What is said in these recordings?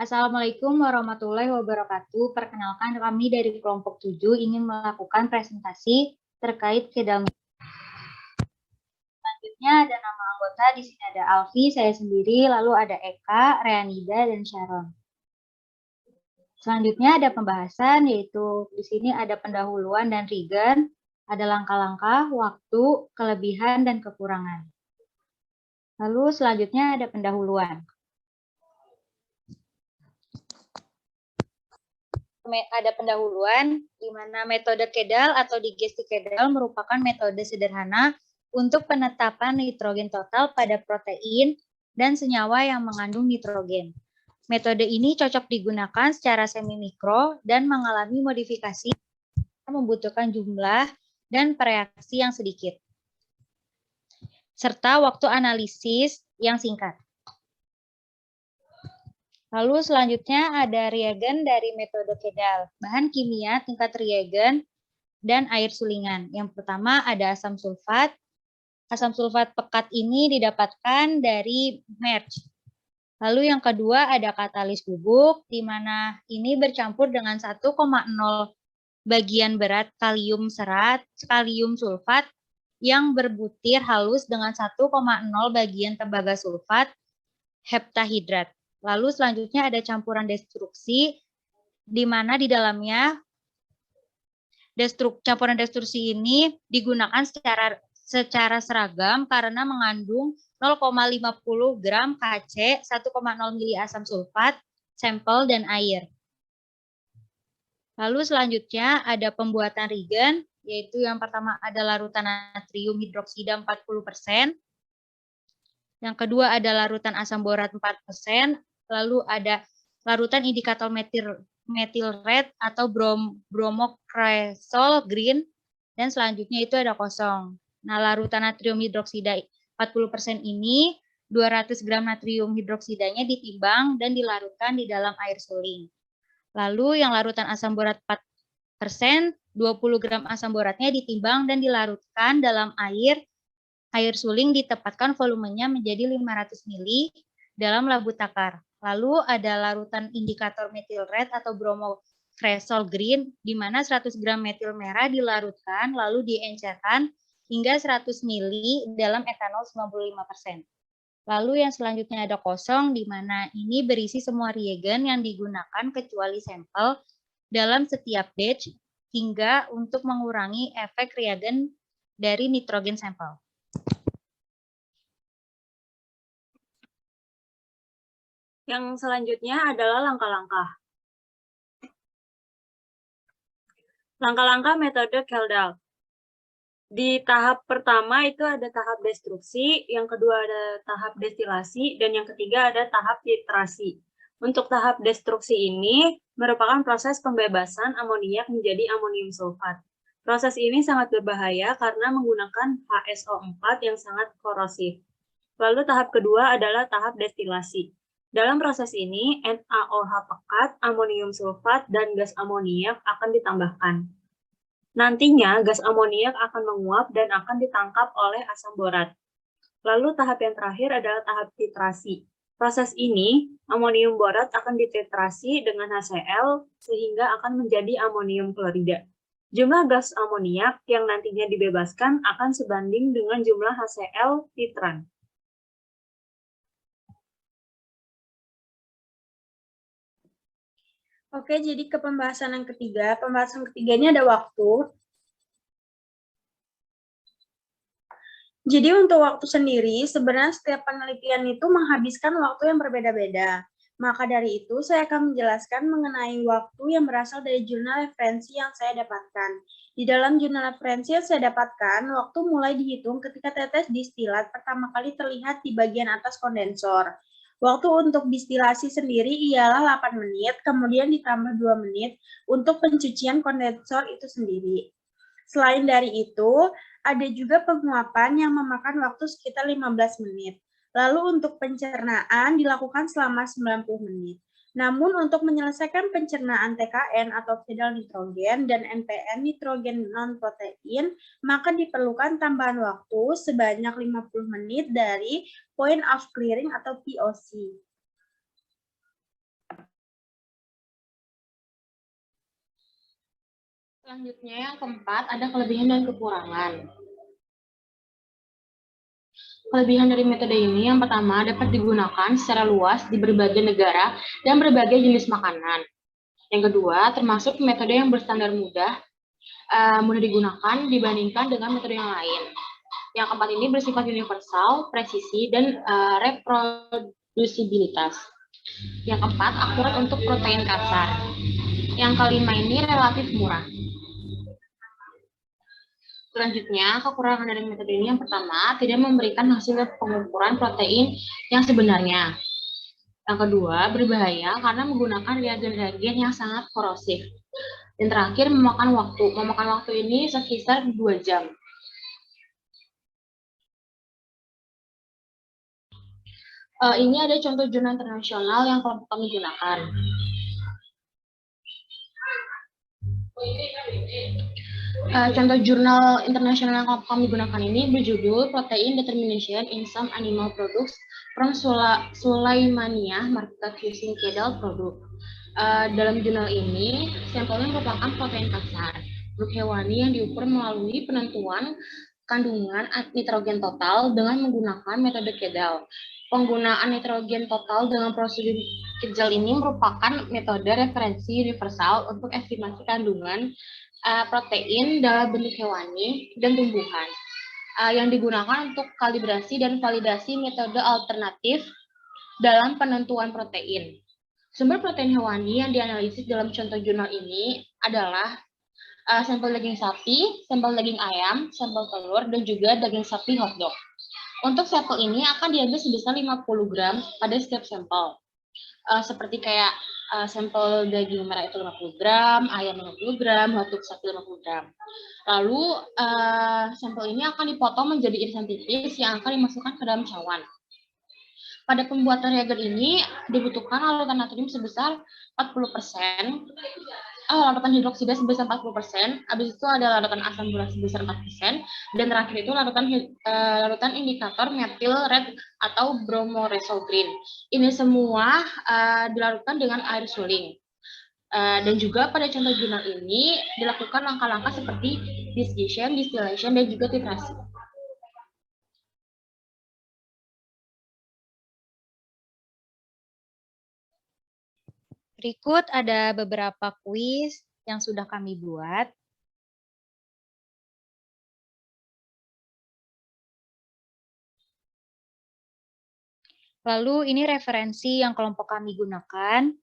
Assalamualaikum warahmatullahi wabarakatuh. Perkenalkan, kami dari kelompok 7 ingin melakukan presentasi terkait kedal. Selanjutnya ada nama anggota, di sini ada Alfi, saya sendiri, lalu ada Eka, Reanida, dan Sharon. Selanjutnya ada pembahasan, yaitu di sini ada pendahuluan dan Regen, ada langkah-langkah, waktu, kelebihan, dan kekurangan. Lalu selanjutnya ada pendahuluan. Ada pendahuluan, di mana metode Kedal atau digesti Kedal merupakan metode sederhana untuk penetapan nitrogen total pada protein dan senyawa yang mengandung nitrogen. Metode ini cocok digunakan secara semi-mikro dan mengalami modifikasi membutuhkan jumlah dan reaksi yang sedikit, serta waktu analisis yang singkat. Lalu selanjutnya ada reagen dari metode Kedal. Bahan kimia tingkat reagen dan air sulingan. Yang pertama ada asam sulfat. Asam sulfat pekat ini didapatkan dari merge. Lalu yang kedua ada katalis bubuk, di mana ini bercampur dengan 1,0 bagian berat kalium serat, kalium sulfat yang berbutir halus dengan 1,0 bagian tembaga sulfat heptahidrat. Lalu selanjutnya ada campuran destruksi, di mana di dalamnya campuran destruksi ini digunakan secara seragam karena mengandung 0,50 gram Kc, 1,0 mili asam sulfat, sampel, dan air. Lalu selanjutnya ada pembuatan reagen, yaitu yang pertama ada larutan natrium hidroksida 40%, yang kedua ada larutan asam borat 4%, lalu ada larutan indikator metil red atau bromokresol green, dan selanjutnya itu ada kosong. Nah, larutan natrium hidroksida 40% ini 200 gram natrium hidroksidanya ditimbang dan dilarutkan di dalam air suling. Lalu yang larutan asam borat 4%, 20 gram asam boratnya ditimbang dan dilarutkan dalam air suling, ditempatkan volumenya menjadi 500 ml dalam labu takar. Lalu ada larutan indikator metil red atau bromokresol green, di mana 100 gram metil merah dilarutkan lalu diencerkan hingga 100 ml dalam etanol 95%. Lalu yang selanjutnya ada kosong, di mana ini berisi semua reagen yang digunakan kecuali sampel dalam setiap batch, hingga untuk mengurangi efek reagen dari nitrogen sampel. Yang selanjutnya adalah langkah-langkah. Langkah-langkah metode Kedal. Di tahap pertama itu ada tahap destruksi, yang kedua ada tahap destilasi, dan yang ketiga ada tahap titrasi. Untuk tahap destruksi ini merupakan proses pembebasan amoniak menjadi amonium sulfat. Proses ini sangat berbahaya karena menggunakan HSO4 yang sangat korosif. Lalu tahap kedua adalah tahap destilasi. Dalam proses ini, NaOH pekat, amonium sulfat, dan gas amoniak akan ditambahkan. Nantinya, gas amoniak akan menguap dan akan ditangkap oleh asam borat. Lalu tahap yang terakhir adalah tahap titrasi. Proses ini, amonium borat akan dititrasi dengan HCl sehingga akan menjadi amonium klorida. Jumlah gas amoniak yang nantinya dibebaskan akan sebanding dengan jumlah HCl titran. Oke, jadi ke pembahasan yang ketiga. Pembahasan ketiga ini ada waktu. Jadi untuk waktu sendiri, sebenarnya setiap penelitian itu menghabiskan waktu yang berbeda-beda. Maka dari itu, saya akan menjelaskan mengenai waktu yang berasal dari jurnal referensi yang saya dapatkan. Di dalam jurnal referensi yang saya dapatkan, waktu mulai dihitung ketika tetes distilat pertama kali terlihat di bagian atas kondensor. Waktu untuk distilasi sendiri ialah 8 menit, kemudian ditambah 2 menit untuk pencucian kondensor itu sendiri. Selain dari itu, ada juga penguapan yang memakan waktu sekitar 15 menit. Lalu untuk pencernaan dilakukan selama 90 menit. Namun untuk menyelesaikan pencernaan TKN atau fidal nitrogen dan NPN nitrogen non-protein, maka diperlukan tambahan waktu sebanyak 50 menit dari point of clearing atau POC. Selanjutnya yang keempat ada kelebihan dan kekurangan. Kelebihan dari metode ini yang pertama dapat digunakan secara luas di berbagai negara dan berbagai jenis makanan. Yang kedua termasuk metode yang berstandar mudah digunakan dibandingkan dengan metode yang lain. Yang keempat ini bersifat universal, presisi, dan reprodusibilitas. Yang keempat akurat untuk protein kasar. Yang kelima ini relatif murah. Selanjutnya, kekurangan dari metode ini yang pertama, tidak memberikan hasil pengukuran protein yang sebenarnya. Yang kedua, berbahaya karena menggunakan reagen-reagen yang sangat korosif. Dan terakhir, memakan waktu. Memakan waktu ini sekitar 2 jam. Ini ada contoh jurnal internasional yang kelompok kami gunakan. Contoh jurnal internasional yang kami gunakan ini berjudul Protein Determination in Some Animal Products from Sulaimania Market Using Kedal Product. Dalam jurnal ini, sampelnya merupakan protein kasar, produk hewani yang diukur melalui penentuan kandungan nitrogen total dengan menggunakan metode Kedal. Penggunaan nitrogen total dengan prosedur Kedal ini merupakan metode referensi universal untuk estimasi kandungan protein dalam bentuk hewani dan tumbuhan yang digunakan untuk kalibrasi dan validasi metode alternatif dalam penentuan protein. Sumber protein hewani yang dianalisis dalam contoh jurnal ini adalah sampel daging sapi, sampel daging ayam, sampel telur, dan juga daging sapi hotdog. Untuk sampel ini akan diambil sebesar 50 gram pada setiap sampel. Seperti kayak sampel daging merah itu 50 gram, ayam 50 gram, hotdog sapi 50 gram. Lalu sampel ini akan dipotong menjadi irisan tipis yang akan dimasukkan ke dalam cawan. Pada pembuatan reagen ini dibutuhkan larutan natrium sebesar 40%, larutan hidroksida sebesar 40%, habis itu ada larutan asam borat sebesar 4%, dan terakhir itu larutan indikator methyl red atau bromoresol green. Ini semua dilarutkan dengan air suling. Dan juga pada contoh jurnal ini dilakukan langkah-langkah seperti distillation, dan juga titrasi. Berikut ada beberapa kuis yang sudah kami buat. Lalu ini referensi yang kelompok kami gunakan.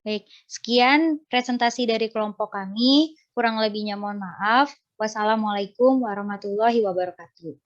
Baik, sekian presentasi dari kelompok kami. Kurang lebihnya mohon maaf. Wassalamualaikum warahmatullahi wabarakatuh.